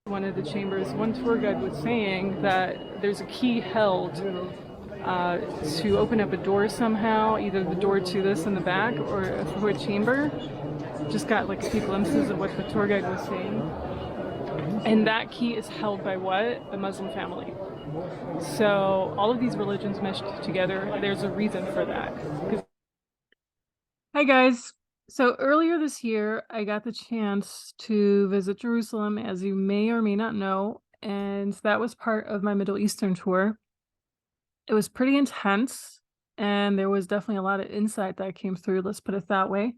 One of the chambers, one tour guide was saying that there's a key held to open up a door somehow, either the door to this in the back or through a chamber. Just got like a few glimpses of what the tour guide was saying. And that key is held by what? The Muslim family. So all of these religions meshed together. There's a reason for that. Hi guys. So earlier this year, I got the chance to visit Jerusalem, as you may or may not know, and that was part of my Middle Eastern tour. It was pretty intense, and there was definitely a lot of insight that came through, let's put it that way.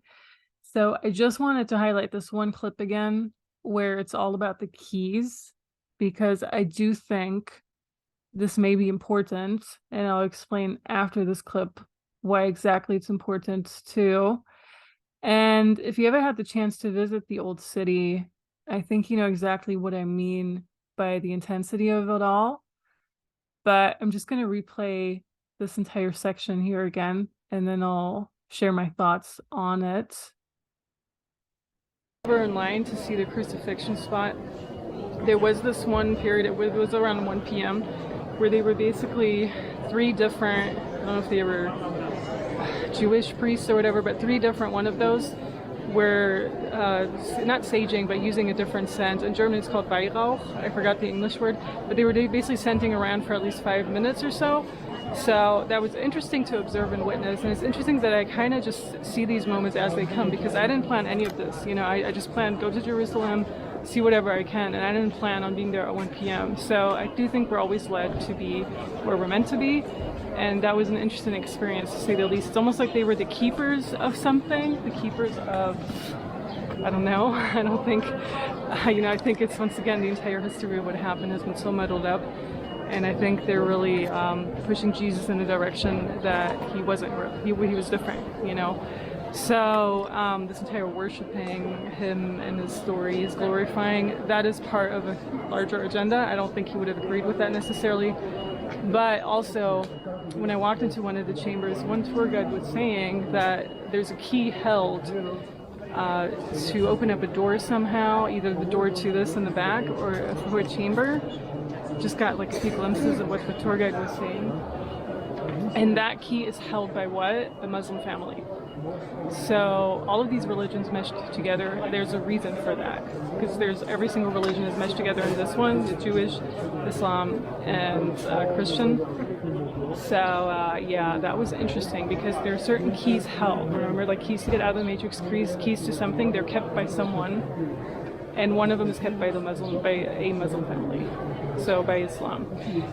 So I just wanted to highlight this one clip again, where it's all about the keys, because I do think this may be important, and I'll explain after this clip why exactly it's important too. And if you ever had the chance to visit the old city, I think you know exactly what I mean by the intensity of it all. But I'm just going to replay this entire section here again, and then I'll share my thoughts on it. We were in line to see the crucifixion spot. There was this one period, it was around 1 p.m., where they were basically three different, I don't know if they were Jewish priests or whatever, but three different one of those were not saging, but using a different scent. In German it's called Weihrauch. I forgot the English word, but they were basically scenting around for at least 5 minutes or so. So that was interesting to observe and witness, and it's interesting that I kind of just see these moments as they come, because I didn't plan any of this. You know, I just planned go to Jerusalem, see whatever I can, and I didn't plan on being there at 1 p.m. So I do think we're always led to be where we're meant to be. And that was an interesting experience, to say the least. It's almost like they were the keepers of something, the keepers of, I don't know, I don't think, you know, I think it's, once again, the entire history of what happened has been so muddled up. And I think they're really pushing Jesus in a direction that he wasn't, he was different, you know. So this entire worshiping him and his story, his glorifying, that is part of a larger agenda. I don't think he would have agreed with that necessarily. But also, when I walked into one of the chambers, one tour guide was saying that there's a key held to open up a door somehow, either the door to this in the back or through a chamber. Just got like a few glimpses of what the tour guide was saying. And that key is held by what? The Muslim family. So all of these religions meshed together. There's a reason for that, because there's every single religion is meshed together in this one: the Jewish, Islam, and Christian. So yeah, that was interesting, because there are certain keys held. Remember, like keys to get out of the matrix, keys to something, they're kept by someone, and one of them is kept by a Muslim family. So by Islam.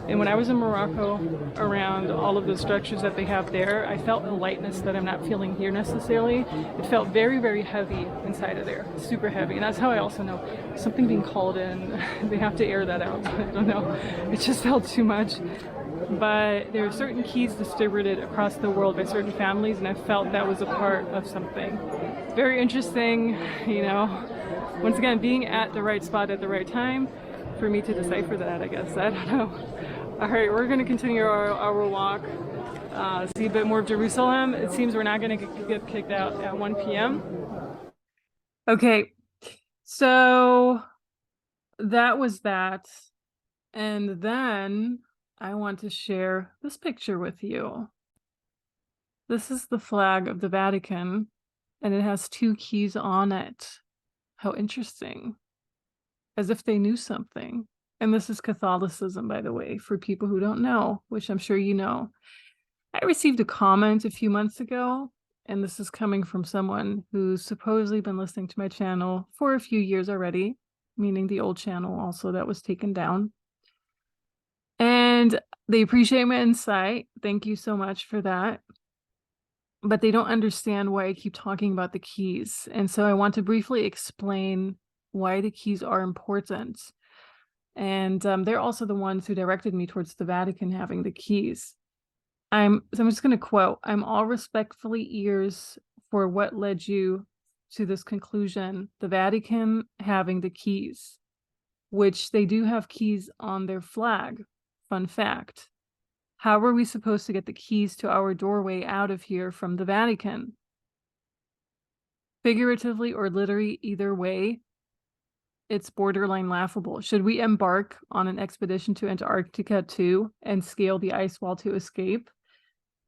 And when I was in Morocco, around all of the structures that they have there, I felt a lightness that I'm not feeling here necessarily. It felt very, very heavy inside of there, super heavy. And that's how I also know something being called in, they have to air that out. I don't know, it just felt too much. But there are certain keys distributed across the world by certain families, and I felt that was a part of something very interesting, you know. Once again, being at the right spot at the right time for me to decipher that, I guess. I don't know. All right, we're going to continue our walk, see a bit more of Jerusalem. It seems we're not going to get kicked out at 1 p.m. Okay, so that was that. And then I want to share this picture with you. This is the flag of the Vatican, and it has two keys on it. How interesting. As if they knew something. And this is Catholicism, by the way, for people who don't know, which I'm sure you know. I received a comment a few months ago, and this is coming from someone who's supposedly been listening to my channel for a few years already, meaning the old channel also that was taken down. And they appreciate my insight. Thank you so much for that. But they don't understand why I keep talking about the keys. And so I want to briefly explain why the keys are important. And they're also the ones who directed me towards the Vatican having the keys. So I'm just going to quote, "I'm all respectfully ears for what led you to this conclusion, the Vatican having the keys," which they do have keys on their flag. Fun fact. How are we supposed to get the keys to our doorway out of here from the Vatican? Figuratively or literally, either way, It's borderline laughable. Should we embark on an expedition to Antarctica too and scale the ice wall to escape?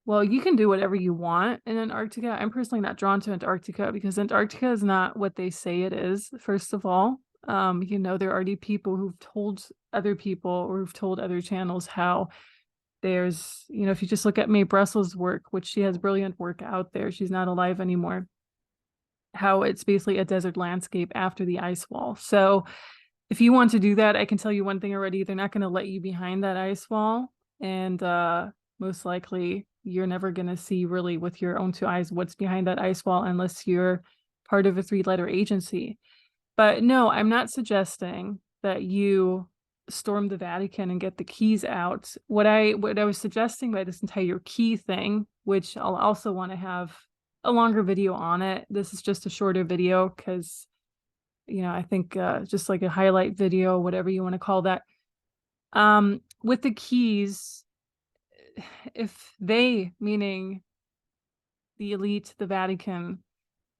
Well, you can do whatever you want in Antarctica. I'm personally not drawn to Antarctica because Antarctica is not what they say it is, first of all. You know, there are already people who've told other people or who've told other channels how there's, you know, if you just look at Mae Brussels' work, which she has brilliant work out there, she's not alive anymore, how it's basically a desert landscape after the ice wall. So if you want to do that, I can tell you one thing already, they're not going to let you behind that ice wall. And most likely you're never going to see really with your own two eyes what's behind that ice wall unless you're part of a 3-letter agency. But no, I'm not suggesting that you storm the Vatican and get the keys out. What I was suggesting by this entire key thing, which I'll also want to have a longer video on it. This is just a shorter video because, you know, I think just like a highlight video, whatever you want to call that. With the keys, if they, meaning the elite, the Vatican,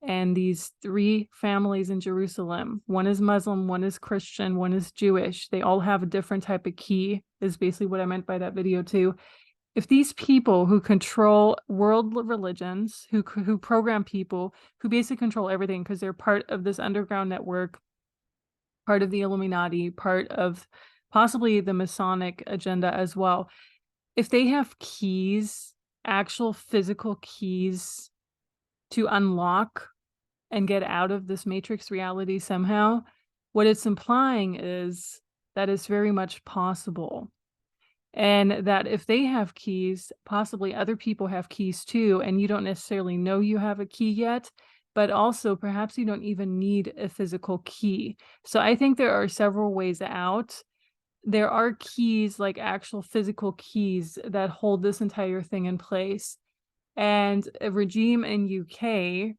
and these 3 families in Jerusalem, one is Muslim, one is Christian, one is Jewish, they all have a different type of key, is basically what I meant by that video too. If these people who control world religions, who program people, who basically control everything because they're part of this underground network, part of the Illuminati, part of possibly the Masonic agenda as well, if they have keys, actual physical keys to unlock and get out of this matrix reality somehow, what it's implying is that it's very much possible. And that if they have keys, possibly other people have keys too, and you don't necessarily know you have a key yet, but also perhaps you don't even need a physical key. So I think there are several ways out. There are keys, like actual physical keys, that hold this entire thing in place. And a regime in UK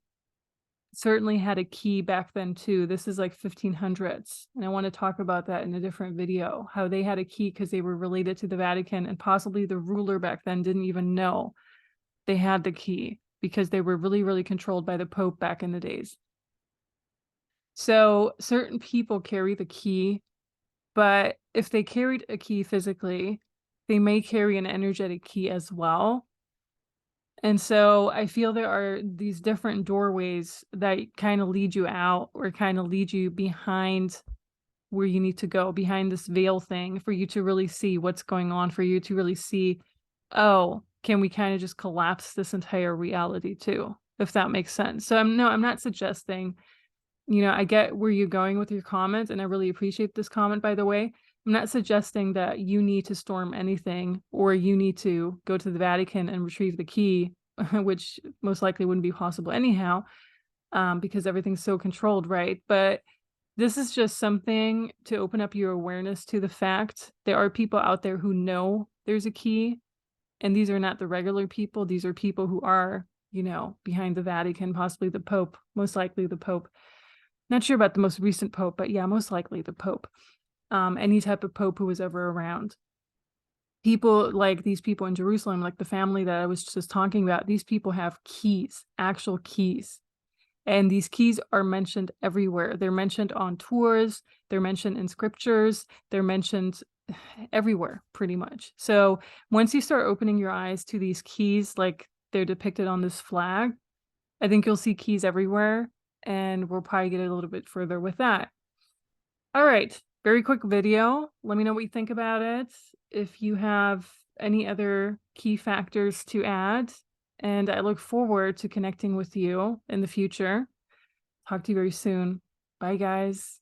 certainly had a key back then too. This is like 1500s. And I want to talk about that in a different video, how they had a key because they were related to the Vatican, and possibly the ruler back then didn't even know they had the key because they were really, really controlled by the Pope back in the days. So certain people carry the key, but if they carried a key physically, they may carry an energetic key as well. And so I feel there are these different doorways that kind of lead you out or kind of lead you behind where you need to go, behind this veil thing, for you to really see what's going on, for you to really see, oh, can we kind of just collapse this entire reality too, if that makes sense. So I'm not suggesting, you know, I get where you're going with your comment, and I really appreciate this comment, by the way. I'm not suggesting that you need to storm anything or you need to go to the Vatican and retrieve the key, which most likely wouldn't be possible anyhow, because everything's so controlled, right? But this is just something to open up your awareness to the fact there are people out there who know there's a key, and these are not the regular people. These are people who are, you know, behind the Vatican, possibly the Pope, most likely the Pope. Not sure about the most recent Pope, but yeah, most likely the Pope. Any type of Pope who was ever around. People like these people in Jerusalem, like the family that I was just talking about, these people have keys, actual keys. And these keys are mentioned everywhere. They're mentioned on tours, they're mentioned in scriptures, they're mentioned everywhere, pretty much. So once you start opening your eyes to these keys, like they're depicted on this flag, I think you'll see keys everywhere, and we'll probably get a little bit further with that. All right, very quick video. Let me know what you think about it. If you have any other key factors to add, and I look forward to connecting with you in the future. Talk to you very soon. Bye, guys.